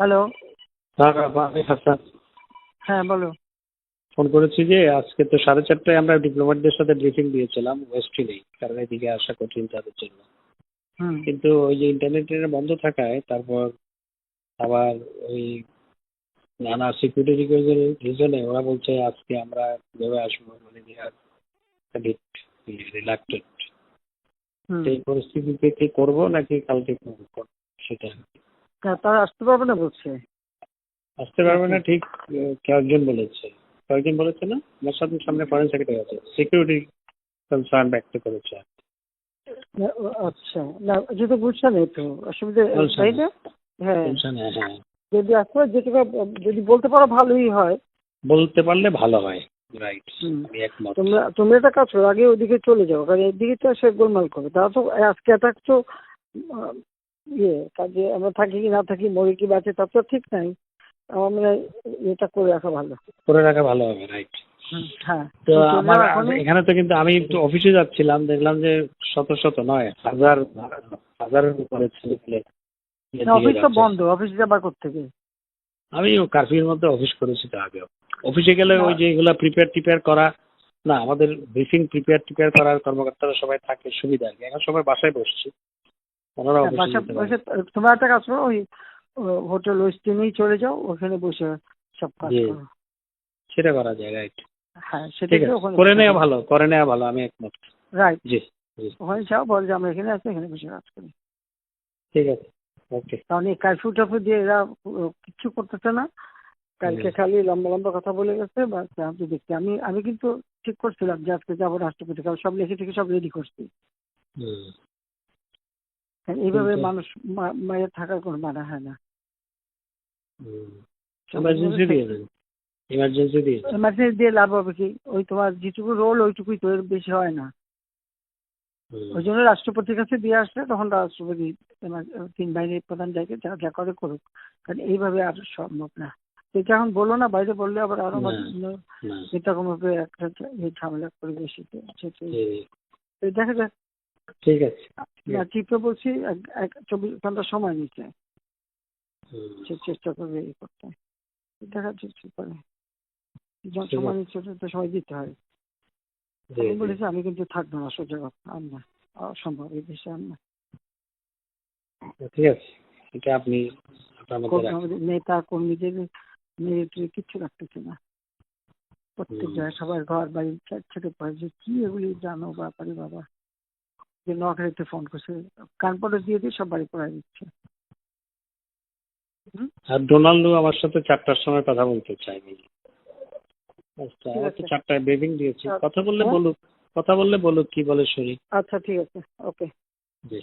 Hello. হ্যাঁ, আমি হাসান হ্যাঁ, বলো। ফোন করেছি যে আজকে তো 4:30টায় আমরা ডিপ্লোম্যাটদের সাথে ব্রিফিং দিয়েছিলাম ওয়েস্টে, কারণ এদিকে আসা কঠিন তাদের জন্য। হুম। কিন্তু ওই যে ইন্টারনেটের বন্ধ থাকায় তারপর আবার ওই নানা সিকিউরিটি রিজনে ওরা বলছে আজকে আমরা ভেবে আসবো, মানে রিলাক্টেড। হুম। সেই পরিস্থিতিতে কি করবো নাকি কালকে করবো সেটা তারা আসতে পারবে না বলছে আসতে পারবে নাকি? না ঠিক। কয়েকজন বলেছে, কয়েকজন বলেছে না, আমার সামনে ফরেন সেক্রেটারি আছে, সিকিউরিটি কনসার্ন ব্যক্ত করেছে। আচ্ছা, না যেহেতু বুঝছে না একটু অসুবিধা, তাই না? হ্যাঁ, হ্যাঁ, যদি আসতে যেটুকু যদি বলতে পারো ভালোই হয়। বলতে পারলে ভালো হয়। রাইট, হুম। আমি একমত। তোমরা একটা কাজ করো, আগে ওদিকে চলে যাও, কারণ এদিকে তো সে গোলমাল করবে। তারা তো আজকে থাকছো কাজে আমরা থাকি কি না থাকি, মরে কি বাঁচে তার তো ঠিক নাই। আমার মনে হয় এটা করে রাখা ভালো। করে রাখা ভালো হবে, রাইট। হ্যাঁ, তো তুমি চলে আমার যাও এখনই। এখানে তো, কিন্তু আমি একটু অফিসে যাচ্ছিলাম, দেখলাম যে শত শত নয়, হাজারের উপরে ছেলে পেলে না, দিকে অফিস তো যাচ্ছে। বন্ধ, অফিস যাবার কোত্থেকে? আমি কারফিউর মধ্যে অফিস করেছি তো আগেও। অফিসে গেলে না, ওই যে এগুলা প্রিপেয়ার করা, না আমাদের ব্রিফিং প্রিপেয়ার করার কর্মকর্তারা সবাই থাকে, সুবিধা আর কি। এখন সবাই বাসায় বসছি, ওনারা হ্যাঁ, অফিসে বাসা যেতে পারে। বসে তোমরা একটা কাজ করো, ওই হোটেল ওয়েস্টিনেই চলে যাও, ওখানে বসে সব কাজ জি, করো। সেটা করা যায়, রাইট। হ্যাঁ, সেটা ঠিক দিয়ে আছে, ওখানে করে বসে নেওয়া করো। ভালো, করে নেওয়া ভালো, আমি একমত। রাইট। জি, জি, ওখানে যাও, বল যে আমরা এখানে আছি, এখানে বসে কাজ করি। ঠিক আছে, ওকে। কারণ এই কারফিউ টারফিউ দিয়ে এরা কিচ্ছু করতেছে না। কালকে খালি লম্বা লম্বা কথা বলে গেছে, বা আমি দেখছি, আমি কিন্তু ঠিক করছিলাম যে আজকে যাবো রাষ্ট্রপতি, কারণ সব লিখে টিখে সব রেডি করছি। কারণ এইভাবে কিন্তু মানুষ মায়ের থাকার কোনো মানা হয় না। এমার্জেন্সি দিয়ে দেন, এমার্জেন্সি দিয়ে দেন। এমার্জেন্সি দিয়ে লাভ হবে কি? ওই তোমার যেটুকু রোল ওইটুকুই তো, এর বেশি হয় না। ওই জন্য রাষ্ট্রপতির কাছে দিয়ে আসলে তখন রাষ্ট্রপতি তিন বাহিনীর প্রধান যাকে যা যা করে করুক, কারণ এইভাবে আর সম্ভব না। এটা এখন বলো না, বাইরে বললে আবার আরো না, না, এরকম ভাবে একটা ঝামেলা করে বেশি। জি, দেখা যাক। ঠিক আছে। না, চিফকে বলছি 24 ঘন্টা সময় নিচ্ছে, সে চেষ্টা করবে এই করতে। দেখা যাচ্ছে কি করে। যখন ঠিক সময় আছে, নিচ্ছে তো সময় দিতে হয়। জি, আমি জি, বলেছি আমি কিন্তু থাকবো না, সোজা কথা, আর না, অসম্ভব এই দেশে আর না। ঠিক আছে, এটা আপনি আপনার মধ্যে রাখেন। আমাদের নেতা কর্মীদের মিলিটারি কিচ্ছু রাখতেছে না। প্রত্যেক হুম। জায়গায় সবার ঘর বাড়ি ছেড়ে পড়ে, যে কি এগুলি জানো ব্যাপারে বাবা। যে নোয়াখালীতে ফোন করছে, কানপটে দিয়ে দিয়ে সব বাড়ি পড়াই দিচ্ছে। হুম। আর ডোনাল্ডো আমার সাথে 4টার সময় কথা বলতে চাইনি। আচ্ছা, ঠিক আমার তো আছে। 4টায় ব্রিফিং দিয়েছি, কথা বললে হ্যাঁ, বলুক, কথা বললে বলুক কি বলে শুনি। আচ্ছা ঠিক আছে, ওকে। জি।